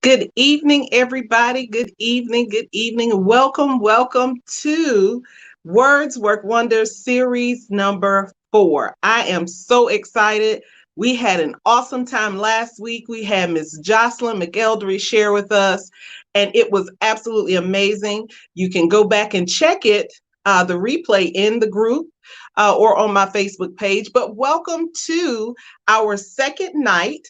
Good evening, everybody. Good evening. Good evening. Welcome to Words Work Wonders series number 4. I am so excited. We had an awesome time last week. We had Miss Jocelyn McElderry share with us, and it was absolutely amazing. You can go back and check it, the replay in the group or on my Facebook page. But welcome to our second night.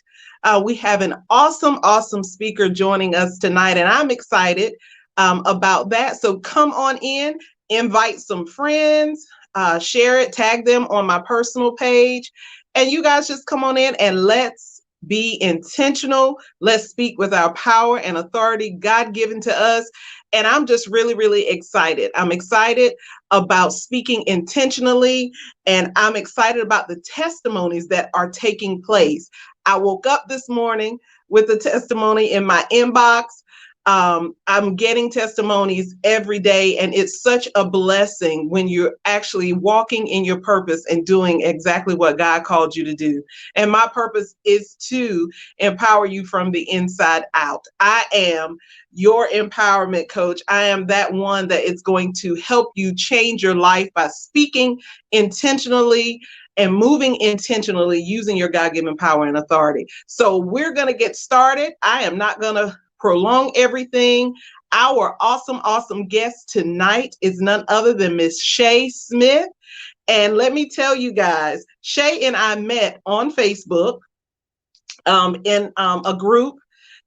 We have an awesome speaker joining us tonight, and I'm excited about that. So come on in, invite some friends, share it, tag them on my personal page, and you guys just come on in and let's be intentional. Let's speak with our power and authority God given to us. And I'm just really excited. I'm excited about speaking intentionally, and I'm excited about the testimonies that are taking place. I woke up this morning with a testimony in my inbox. I'm getting testimonies every day, and it's such a blessing when you're actually walking in your purpose and doing exactly what God called you to do. And my purpose is to empower you from the inside out. I am your empowerment coach. I am that one that is going to help you change your life by speaking intentionally and moving intentionally using your God-given power and authority. So we're going to get started. I am not going to prolong everything. Our awesome guest tonight is none other than Miss Sha Smith. And let me tell you guys, Shay and I met on Facebook in a group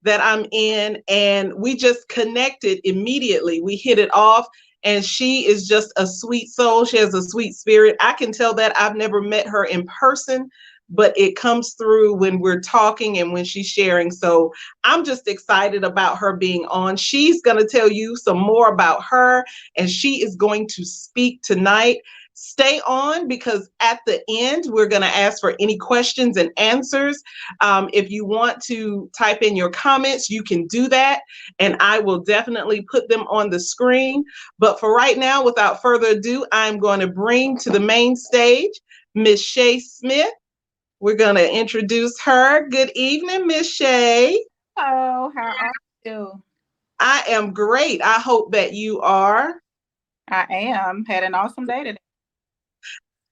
that I'm in, and we just connected immediately. We hit it off, and she is just a sweet soul. She has a sweet spirit. I can tell that. I've never met her in person, but it comes through when we're talking and when she's sharing. So I'm just excited about her being on. She's going to tell you some more about her, and she is going to speak tonight. Stay on, because at the end, we're going to ask for any questions and answers. If you want to type in your comments, you can do that, and I will definitely put them on the screen. But for right now, without further ado, I'm going to bring to the main stage Miss Sha Smith. We're going to introduce her. Good evening, Miss Sha. Hello, how are you? I am great. I hope that you are. I am. Had an awesome day today.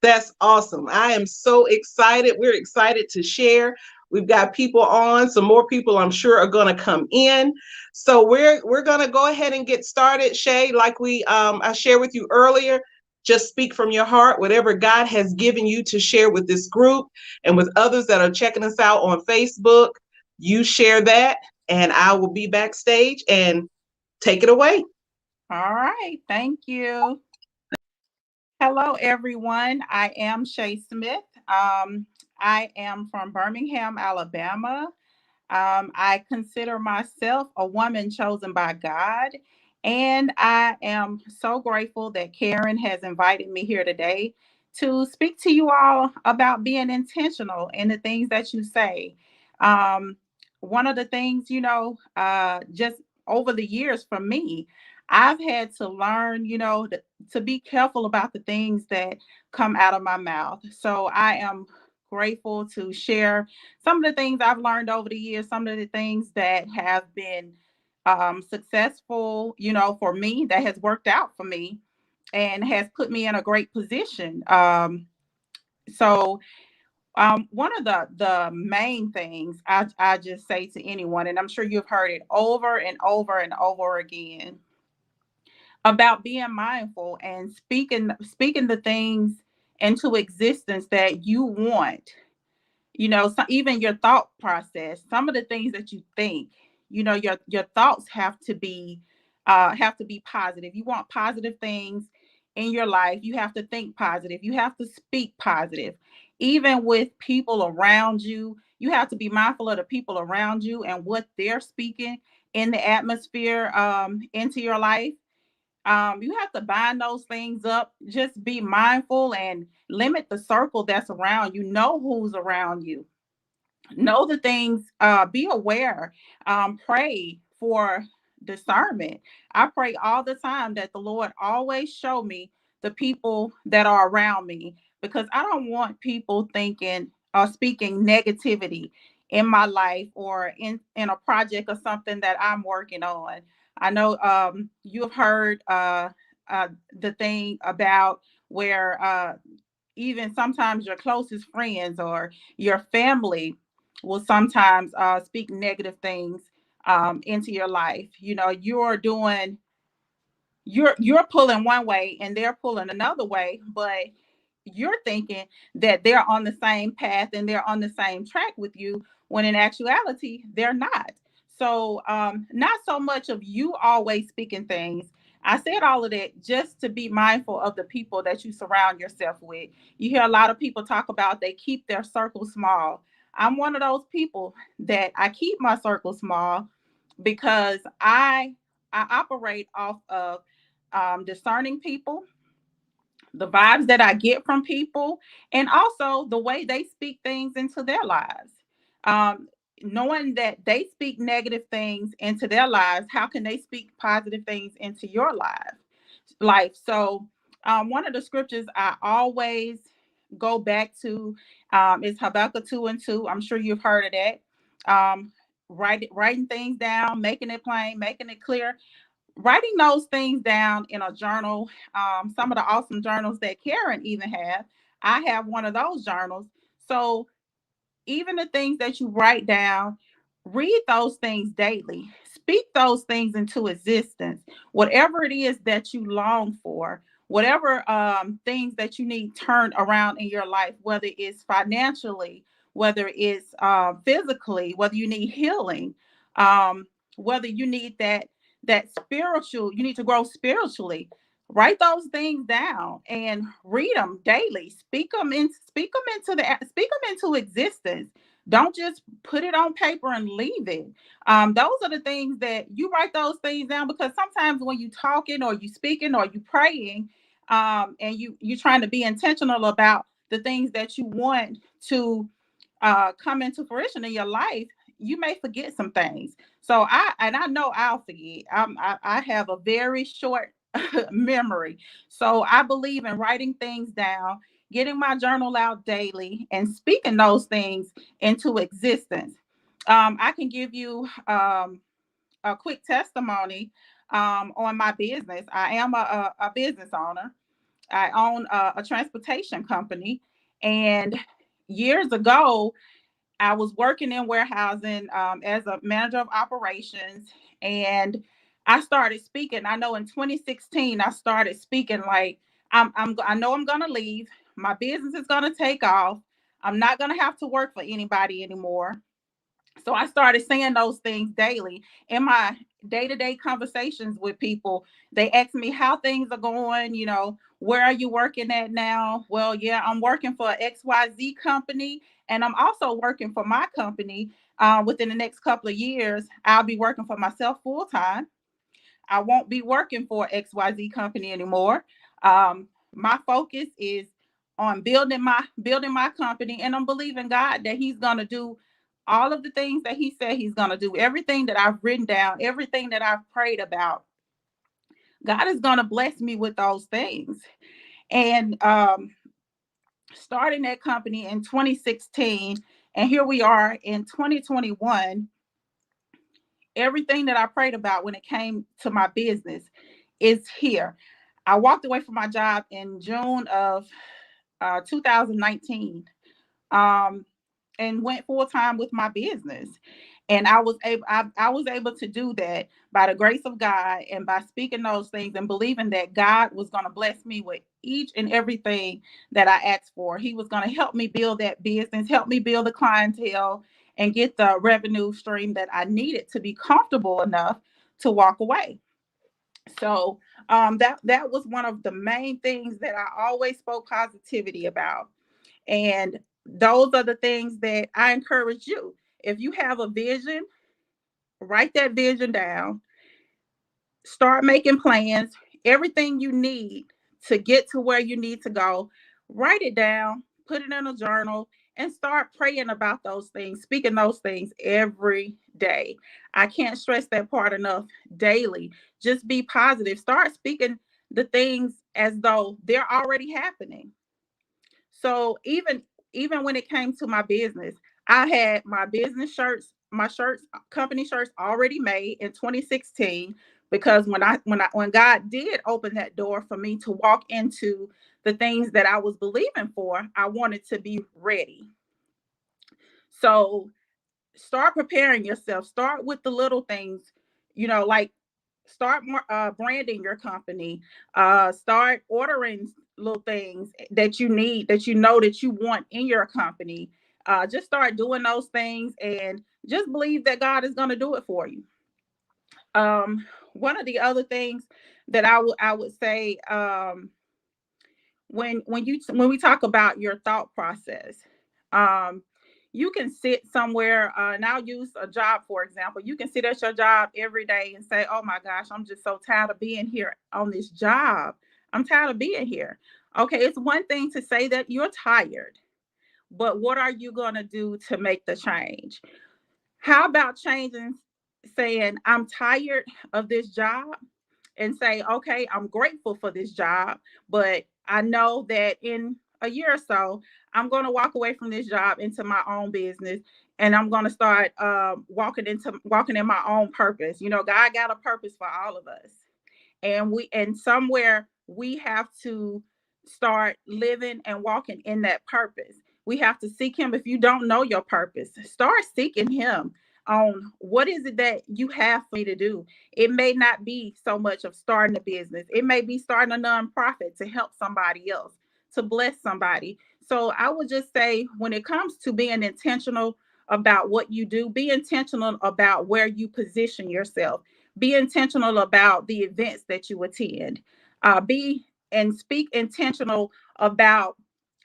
That's awesome. I am so excited. We're excited to share. We've got people on. Some more people I'm sure are going to come in. So we're going to go ahead and get started. Shay, like I shared with you earlier, just speak from your heart, whatever God has given you to share with this group and with others that are checking us out on Facebook. You share that, and I will be backstage and take it away. All right. Thank you. Hello, everyone. I am Sha Smith. I am from Birmingham, Alabama. I consider myself a woman chosen by God. And I am so grateful that Karen has invited me here today to speak to you all about being intentional in the things that you say. Um, One of the things, just over the years for me, I've had to learn, to be careful about the things that come out of my mouth. So I am grateful to share some of the things I've learned over the years, some of the things that have been successful, for me, that has worked out for me and has put me in a great position. So one of the main things I just say to anyone, and I'm sure you've heard it over and over and over again, about being mindful and speaking the things into existence that you want. So even your thought process, some of the things that you think, your thoughts have to be positive. You want positive things in your life. You have to think positive. You have to speak positive. Even with people around you, you have to be mindful of the people around you and what they're speaking in the atmosphere into your life. You have to bind those things up. Just be mindful and limit the circle that's around you. Know who's around you. Know the things. Be aware. Pray for discernment. I pray all the time that the Lord always show me the people that are around me, because I don't want people thinking or speaking negativity in my life or in a project or something that I'm working on. I know you have heard the thing about where even sometimes your closest friends or your family will sometimes speak negative things into your life. You know, you're pulling one way and they're pulling another way, but you're thinking that they're on the same path and they're on the same track with you, when in actuality they're not. So not so much of you always speaking things. I said all of that just to be mindful of the people that you surround yourself with. You hear a lot of people talk about they keep their circle small. I'm one of those people that I keep my circle small because I operate off of discerning people, the vibes that I get from people, and also the way they speak things into their lives. Um, Knowing that they speak negative things into their lives, how can they speak positive things into your life? So, one of the scriptures I always go back to is Habakkuk 2:2. I'm sure you've heard of that. Writing things down, making it plain, making it clear, writing those things down in a journal. Some of the awesome journals that Karen even have, I have one of those journals. So even the things that you write down, read those things daily. Speak those things into existence. Whatever it is that you long for, whatever things that you need turned around in your life, whether it's financially, whether it's physically, whether you need healing, whether you need that spiritual, you need to grow spiritually. Write those things down and read them daily. Speak them into existence. Don't just put it on paper and leave it. Those are the things that you write those things down, because sometimes when you talking or you speaking or you praying, and you trying to be intentional about the things that you want to come into fruition in your life, you may forget some things. So I know I'll forget. I have a very short memory. So I believe in writing things down, getting my journal out daily, and speaking those things into existence. I can give you a quick testimony on my business. I am a business owner. I own a transportation company. And years ago, I was working in warehousing as a manager of operations, and I started speaking. I know in 2016 I started speaking like I know I'm gonna leave. My business is gonna take off. I'm not gonna have to work for anybody anymore. So I started saying those things daily in my day-to-day conversations with people. They ask me how things are going, where are you working at now? Well, yeah, I'm working for XYZ company, and I'm also working for my company. Within the next couple of years, I'll be working for myself full time. I won't be working for XYZ company anymore. My focus is on building my company, and I'm believing God that He's gonna do all of the things that He said He's gonna do. Everything that I've written down, everything that I've prayed about, God is gonna bless me with those things. And starting that company in 2016, and here we are in 2021. Everything that I prayed about when it came to my business is here. I walked away from my job in June of 2019, um, and went full time with my business. And I was able to do that by the grace of God and by speaking those things and believing that God was going to bless me with each and everything that I asked for. He was going to help me build that business, help me build the clientele, and get the revenue stream that I needed to be comfortable enough to walk away. So that was one of the main things that I always spoke positivity about. And those are the things that I encourage you. If you have a vision, write that vision down, start making plans, everything you need to get to where you need to go, write it down, put it in a journal, and start praying about those things, speaking those things every day. I can't stress that part enough. Daily, just be positive. Start speaking the things as though they're already happening. So even when it came to my business, I had my business shirts, my shirts, company shirts already made in 2016, because when God did open that door for me to walk into the things that I was believing for, I wanted to be ready. So start preparing yourself. Start with the little things, like start branding your company. Start ordering little things that you need, that that you want in your company. Just start doing those things and just believe that God is going to do it for you. One of the other things that I would say, when we talk about your thought process, um you can sit somewhere, and I'll use a job for example. You can sit at your job every day and say, oh my gosh, I'm just so tired of being here on this job. I'm tired of being here. Okay, it's one thing to say that you're tired, but what are you going to do to make the change? How about changing, saying, I'm tired of this job, and say, okay, I'm grateful for this job, but I know that in a year or so, I'm going to walk away from this job into my own business, and I'm going to start walking in my own purpose. God got a purpose for all of us, and somewhere we have to start living and walking in that purpose. We have to seek him. If you don't know your purpose, start seeking him on what is it that you have for me to do. It may not be so much of starting a business. It may be starting a nonprofit to help somebody else, to bless somebody. So I would just say, when it comes to being intentional about what you do, be intentional about where you position yourself. Be intentional about the events that you attend. Be and speak intentional about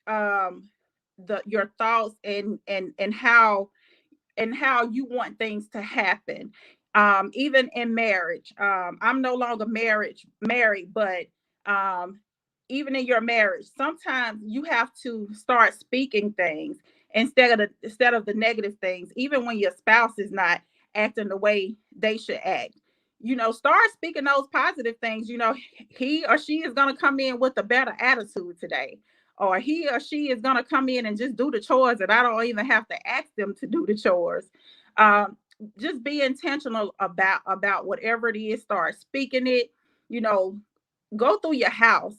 um, your thoughts, and how you want things to happen. Even in marriage, I'm no longer married, but um, even in your marriage, sometimes you have to start speaking things instead of the negative things. Even when your spouse is not acting the way they should act, start speaking those positive things. He or she is going to come in with a better attitude today, or he or she is going to come in and just do the chores, and I don't even have to ask them to do the chores. Um, just be intentional about whatever it is. Start speaking it. You know, go through your house.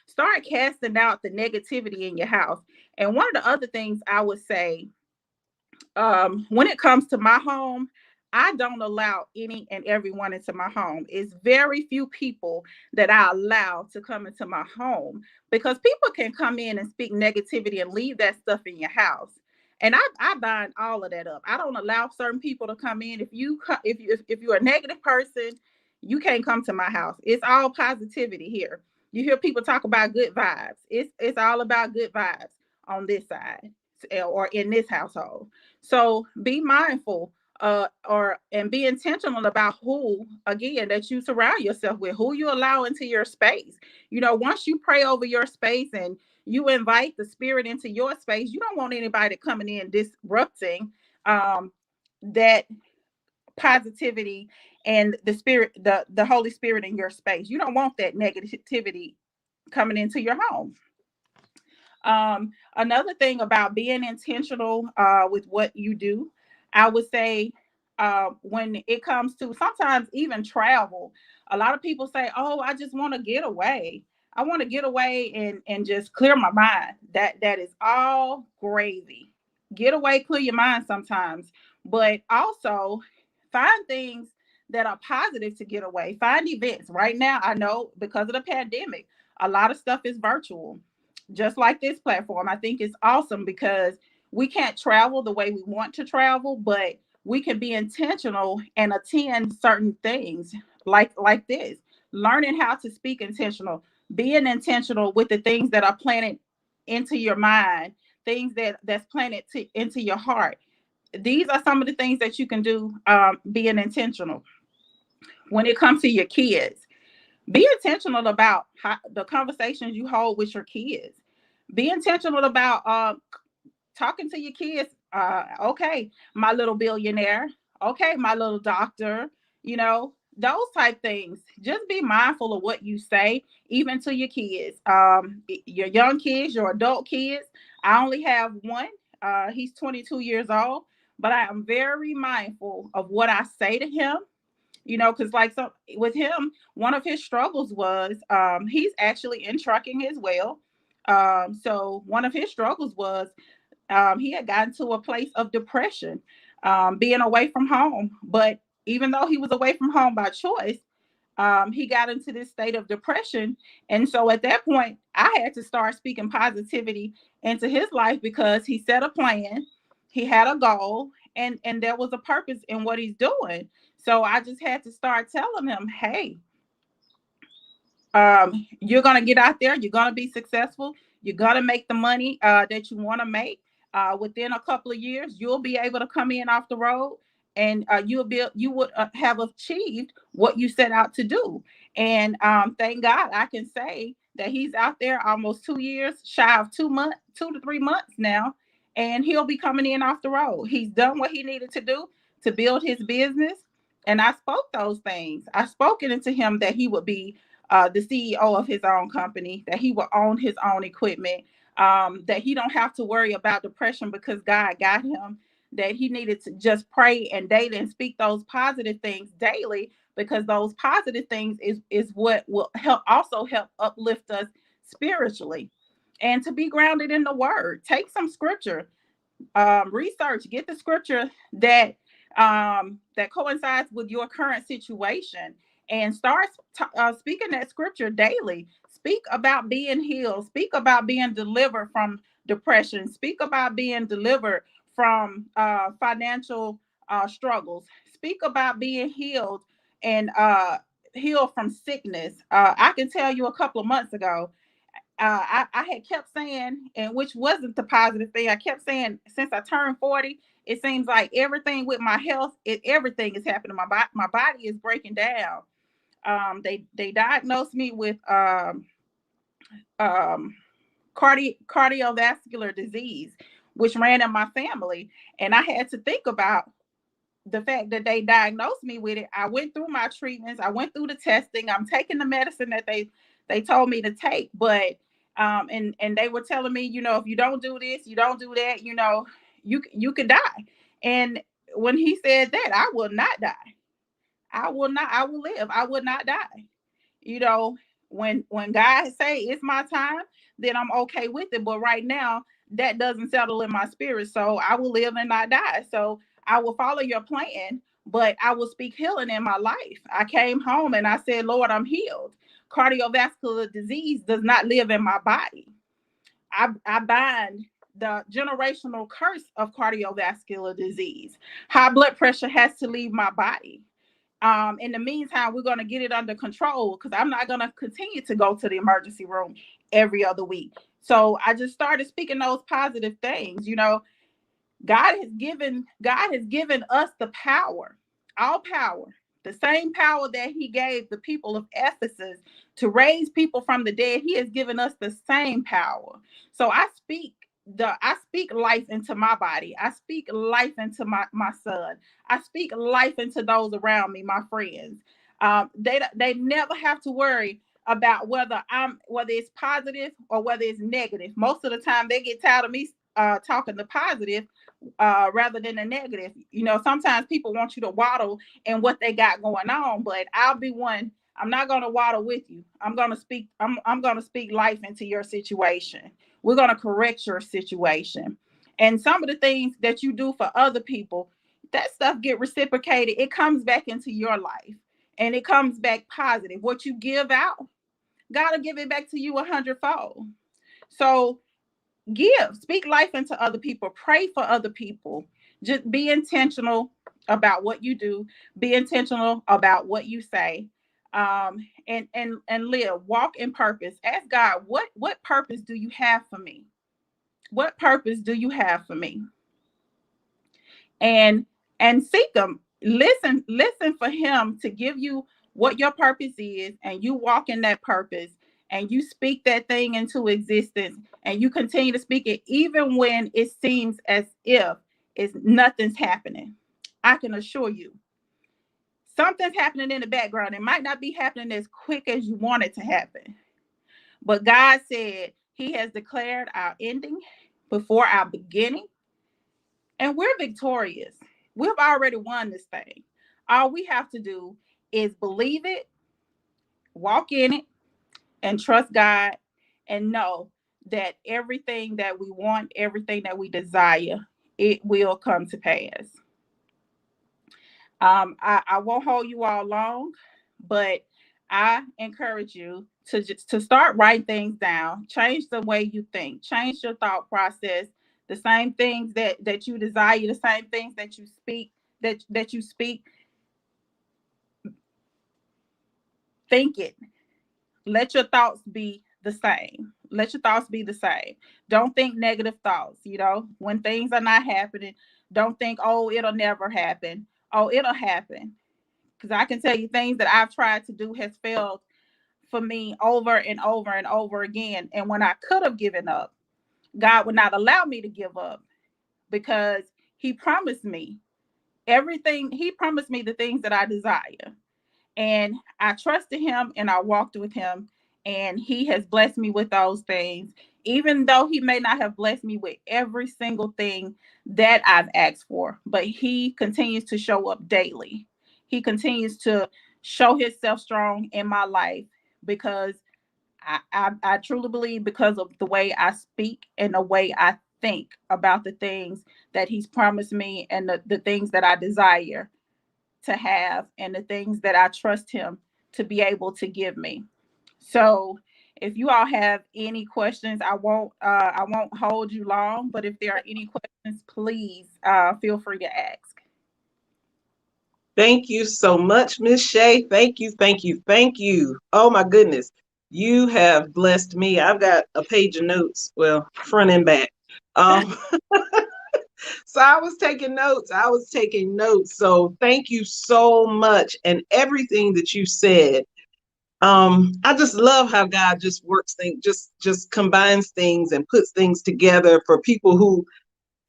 Start casting out the negativity in your house. And one of the other things I would say, when it comes to my home, I don't allow any and everyone into my home. It's very few people that I allow to come into my home, because people can come in and speak negativity and leave that stuff in your house. And I bind all of that up. I don't allow certain people to come in. If you're a negative person, you can't come to my house. It's all positivity here. You hear people talk about good vibes. It's all about good vibes on this side, or in this household. So be mindful, and be intentional about who, again, that you surround yourself with, who you allow into your space. Once you pray over your space and you invite the spirit into your space, you don't want anybody coming in disrupting that positivity and the Holy Spirit in your space. You don't want that negativity coming into your home. Another thing about being intentional with what you do, I would say, when it comes to sometimes even travel, a lot of people say, "Oh, I just want to get away. I want to get away and just clear my mind." That is all gravy. Get away, clear your mind sometimes, but also find things that are positive to get away. Find events. Right now, I know because of the pandemic, a lot of stuff is virtual, just like this platform. I think it's awesome because we can't travel the way we want to travel, but we can be intentional and attend certain things like this. Learning how to speak intentional, being intentional with the things that are planted into your mind, things that's planted into your heart. These are some of the things that you can do, being intentional. When it comes to your kids, be intentional about the conversations you hold with your kids. Be intentional about talking to your kids. Okay, my little billionaire. Okay, my little doctor. Those type things. Just be mindful of what you say, even to your kids. Your young kids, your adult kids. I only have one. He's 22 years old, but I am very mindful of what I say to him. Because like so with him, one of his struggles was he's actually in trucking as well. So one of his struggles was he had gotten to a place of depression, being away from home. But even though he was away from home by choice, he got into this state of depression. And so at that point, I had to start speaking positivity into his life because he set a plan, he had a goal, and there was a purpose in what he's doing. So I just had to start telling him, hey, you're going to get out there, you're going to be successful, you're going to make the money that you want to make. Within a couple of years you'll be able to come in off the road, and you would have achieved what you set out to do. And thank God I can say that he's out there almost 2 years shy of 2 months, 2 to 3 months now, and he'll be coming in off the road. He's done what he needed to do to build his business, and I spoke those things. I spoke it into him that he would be the CEO of his own company, that he will own his own equipment, that he don't have to worry about depression because God got him, that he needed to just pray and daily and speak those positive things daily, because those positive things is what will help uplift us spiritually. And to be grounded in the word, take some scripture, research, get the scripture that coincides with your current situation, and start speaking that scripture daily. Speak about being healed. Speak about being delivered from depression. Speak about being delivered from financial struggles. Speak about being healed and healed from sickness. I can tell you a couple of months ago, I had kept saying, and which wasn't the positive thing, I kept saying since I turned 40, it seems like everything with my health, everything is happening. My body is breaking down. They diagnosed me with um, cardiovascular disease, which ran in my family, and I had to think about the fact that they diagnosed me with it. I went through my treatments, I went through the testing, I'm taking the medicine that they told me to take, but and they were telling me, if you don't do this, you don't do that, you could die. And when he said that, I will not die. I will not, I will live. I will not die. you know when God say it's my time, then I'm okay with it. But right now, that doesn't settle in my spirit, so I will live and not die. So I will follow your plan, but I will speak healing in my life. I came home and I said, Lord, I'm healed. Cardiovascular disease does not live in my body. I bind the generational curse of cardiovascular disease. High blood pressure has to leave my body. In the meantime, we're going to get it under control, because I'm not going to continue to go to the emergency room every other week. So I just started speaking those positive things. God has given us the power, all power, the same power that he gave the people of Ephesus to raise people from the dead. He has given us the same power. So I speak life into my body. I speak life into my son. I speak life into those around me, my friends. They never have to worry about whether it's positive or whether it's negative. Most of the time they get tired of me talking the positive rather than the negative. Sometimes people want you to waddle in what they got going on, but I'll be one. I'm not going to waddle with you. I'm going to speak life into your situation. We're going to correct your situation. And some of the things that you do for other people, that stuff get reciprocated. It comes back into your life, and it comes back positive. What you give out, God will give it back to you 100-fold. So speak life into other people, pray for other people. Just be intentional about what you do, be intentional about what you say, and live, walk in purpose. Ask God, what purpose do you have for me? What purpose do you have for me? And seek him. Listen for him to give you what your purpose is, and you walk in that purpose, and you speak that thing into existence, and you continue to speak it even when it seems as if nothing's happening. I can assure you, something's happening in the background. It might not be happening as quick as you want it to happen, but God said he has declared our ending before our beginning. and we're victorious. We've already won this thing. All we have to do is believe it, walk in it, and trust God, and know that everything that we want, everything that we desire, it will come to pass. I won't hold you all long, but I encourage you to just to start writing things down, change the way you think, change your thought process. The same things that you desire, the same things that you speak, that you speak, think it. Let your thoughts be the same. Let your thoughts be the same. Don't think negative thoughts. When things are not happening, don't think, oh, it'll never happen. Oh, it'll happen. Because I can tell you things that I've tried to do has failed for me over and over and over again. And when I could have given up, God would not allow me to give up because He promised me everything. He promised me the things that I desire. And I trusted Him and I walked with Him. And He has blessed me with those things, even though He may not have blessed me with every single thing that I've asked for. But He continues to show up daily. He continues to show Himself strong in my life because I truly believe, because of the way I speak and the way I think about the things that He's promised me, and the things that I desire to have, and the things that I trust Him to be able to give me. So if you all have any questions, I won't hold you long, but if there are any questions, please feel free to ask. Thank you so much, Miss Shay. Thank you, thank you, thank you. Oh my goodness. You have blessed me. I've got a page of notes, well, front and back. Um, so I was taking notes. I was taking notes. So thank you so much. And everything that you said, I just love how God just works things, just combines things and puts things together for people who,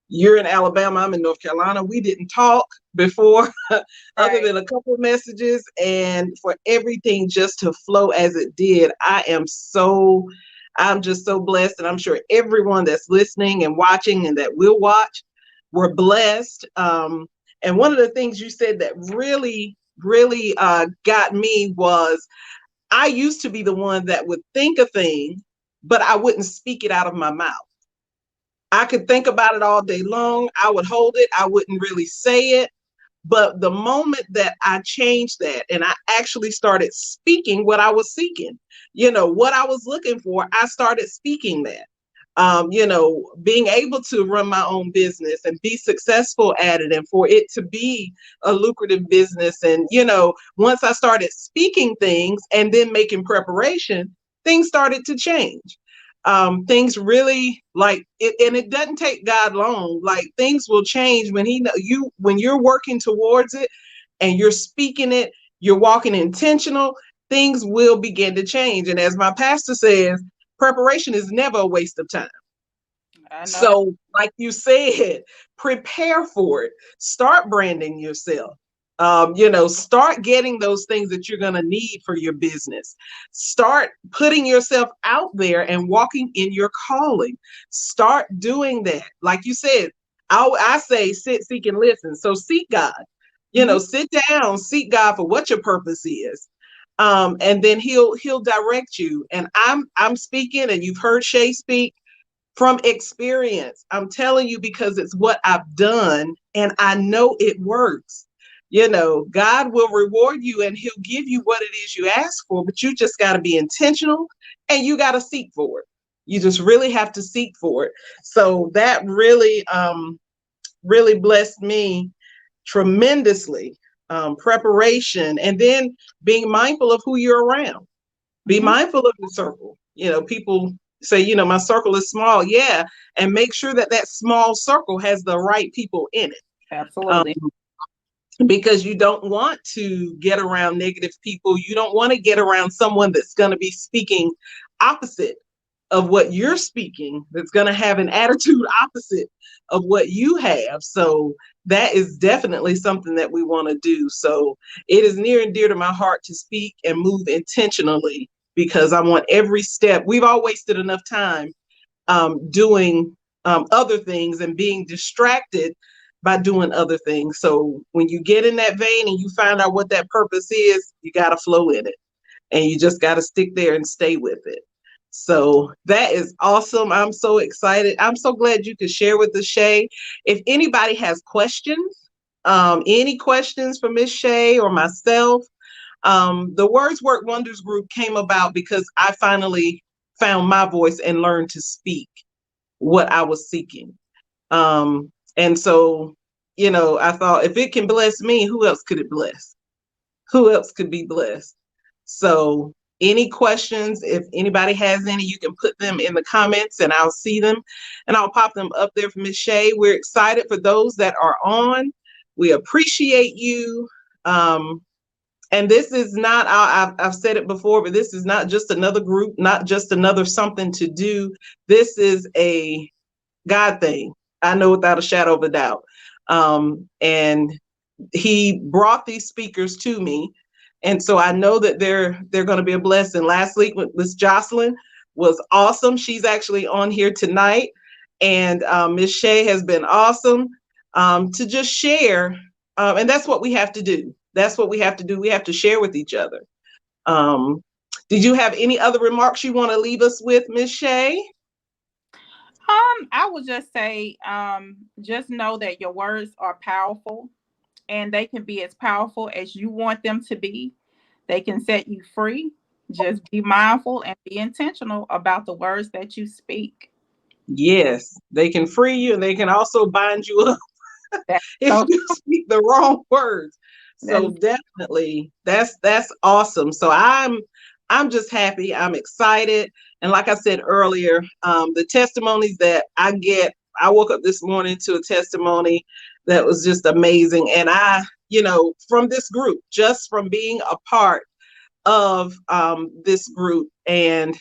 you're in Alabama, I'm in North Carolina. We didn't talk before, other Right. than a couple of messages, and for everything just to flow as it did. I'm just so blessed, and I'm sure everyone that's listening and watching and that will watch, were blessed. And one of the things you said that really, really got me was, I used to be the one that would think a thing, but I wouldn't speak it out of my mouth. I could think about it all day long. I would hold it. I wouldn't really say it. But the moment that I changed that and I actually started speaking what I was seeking, what I was looking for, I started speaking that. Being able to run my own business and be successful at it, and for it to be a lucrative business. And, once I started speaking things and then making preparation, things started to change. Things really, like it, and it doesn't take God long. Like, things will change when when you're working towards it and you're speaking it, you're walking intentional, things will begin to change. And as my pastor says, preparation is never a waste of time. I know that. So, like you said, prepare for it. Start branding yourself. Start getting those things that you're going to need for your business. Start putting yourself out there and walking in your calling. Start doing that. Like you said, I say sit, seek, and listen. So seek God. Mhm. Sit down, seek God for what your purpose is. And then he'll direct you. And I'm speaking, and you've heard Shay speak from experience. I'm telling you, because it's what I've done and I know it works. God will reward you and He'll give you what it is you ask for, but you just got to be intentional and you got to seek for it. You just really have to seek for it. So that really, really blessed me tremendously. Preparation, and then being mindful of who you're around. Be Mhm. mindful of the circle. People say, my circle is small. Yeah. And make sure that that small circle has the right people in it. Um, Absolutely. because you don't want to get around negative people. You don't want to get around someone that's going to be speaking opposite of what you're speaking, that's going to have an attitude opposite of what you have. So that is definitely something that we want to do. So it is near and dear to my heart to speak and move intentionally, because I want every step. We've all wasted enough time doing other things and being distracted by doing other things. So when you get in that vein and you find out what that purpose is, you got to flow in it, and you just got to stick there and stay with it. So that is awesome. I'm so excited. I'm so glad you could share with us, Shay. If anybody has questions, any questions for Miss Shay or myself, the Words Work Wonders group came about because I finally found my voice and learned to speak what I was seeking. And so, I thought if it can bless me, who else could it bless? Who else could be blessed? So, any questions, if anybody has any, you can put them in the comments and I'll see them and I'll pop them up there for Miss Shay. We're excited for those that are on. We appreciate you. And this is not, I've said it before, but this is not just another group, not just another something to do. This is a God thing. I know without a shadow of a doubt. And he brought these speakers to me, and so I know that they're going to be a blessing. Last week with Miss Jocelyn was awesome. She's actually on here tonight, and Miss Shay has been awesome to just share, and that's what we have to do. That's what we have to do. We have to share with each other. Um, did you have any other remarks you want to leave us with, Miss Shay? I would just say, just know that your words are powerful, and they can be as powerful as you want them to be. They can set you free. Just be mindful and be intentional about the words that you speak. Yes, they can free you and they can also bind you up That's if so you speak the wrong words. that So is definitely that's awesome. So I'm just happy. I'm excited. And like I said earlier, the testimonies that I get, I woke up this morning to a testimony that was just amazing. And from this group, just from being a part of this group, and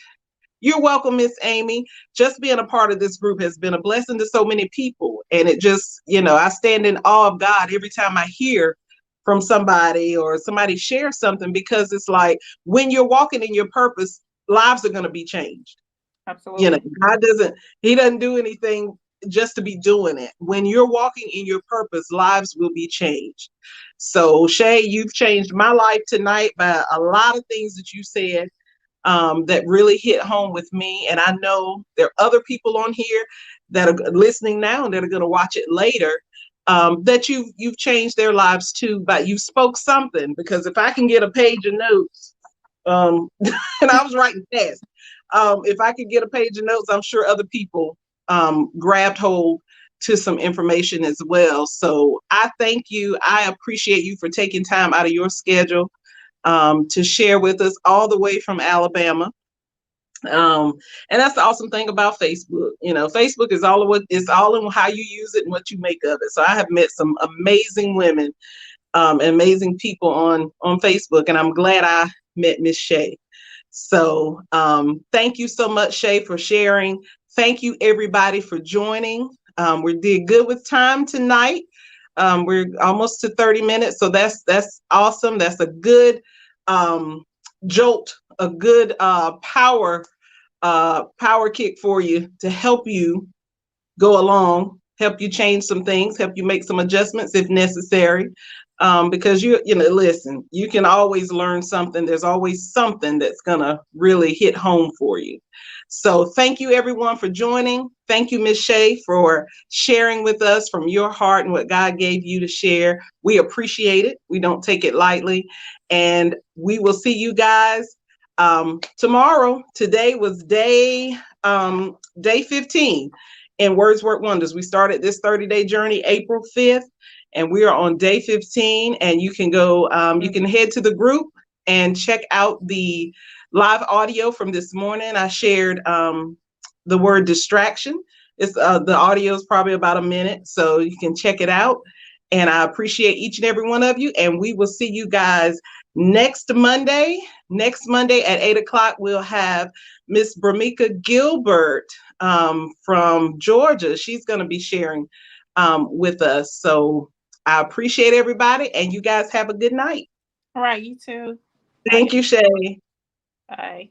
you're welcome, Miss Amy. Just being a part of this group has been a blessing to so many people. And it just, I stand in awe of God every time I hear from somebody or somebody shares something, because it's like when you're walking in your purpose, lives are going to be changed. absolutely. God he doesn't do anything just to be doing it. When you're walking in your purpose, lives will be changed. So, Shay, you've changed my life tonight by a lot of things that you said, that really hit home with me. And I know there are other people on here that are listening now and that are going to watch it later, that you've changed their lives too. But you spoke something, because if I can get a page of notes, and I was writing fast, if I could get a page of notes, I'm sure other people grabbed hold to some information as well. So I thank you. I appreciate you for taking time out of your schedule to share with us all the way from Alabama. Um, and that's the awesome thing about Facebook. Facebook is all of what it's all in how you use it and what you make of it. So I have met some amazing women, amazing people on Facebook, and I'm glad I met Miss Shay. So thank you so much, Shay, for sharing. Thank you, everybody, for joining. We did good with time tonight. We're almost to 30 minutes, so that's awesome. That's a good jolt, a good power kick for you to help you go along, help you change some things, help you make some adjustments if necessary. Because listen, you can always learn something. There's always something that's gonna really hit home for you. So thank you everyone for joining. Thank you, Miss Shay, for sharing with us from your heart and what God gave you to share. We appreciate it. We don't take it lightly. And we will see you guys tomorrow. Today was day 15 in Words Work Wonders. We started this 30-day journey April 5th, and we are on day 15. And you can go, you can head to the group and check out the live audio from this morning. I shared the word distraction. It's the audio is probably about a minute, so you can check it out. And I appreciate each and every one of you. And we will see you guys next Monday. Next Monday at 8 o'clock, we'll have Miss Bramika Gilbert from Georgia. She's going to be sharing with us. So I appreciate everybody, and you guys have a good night. All right, you too. Bye. Thank you, Shay. Bye.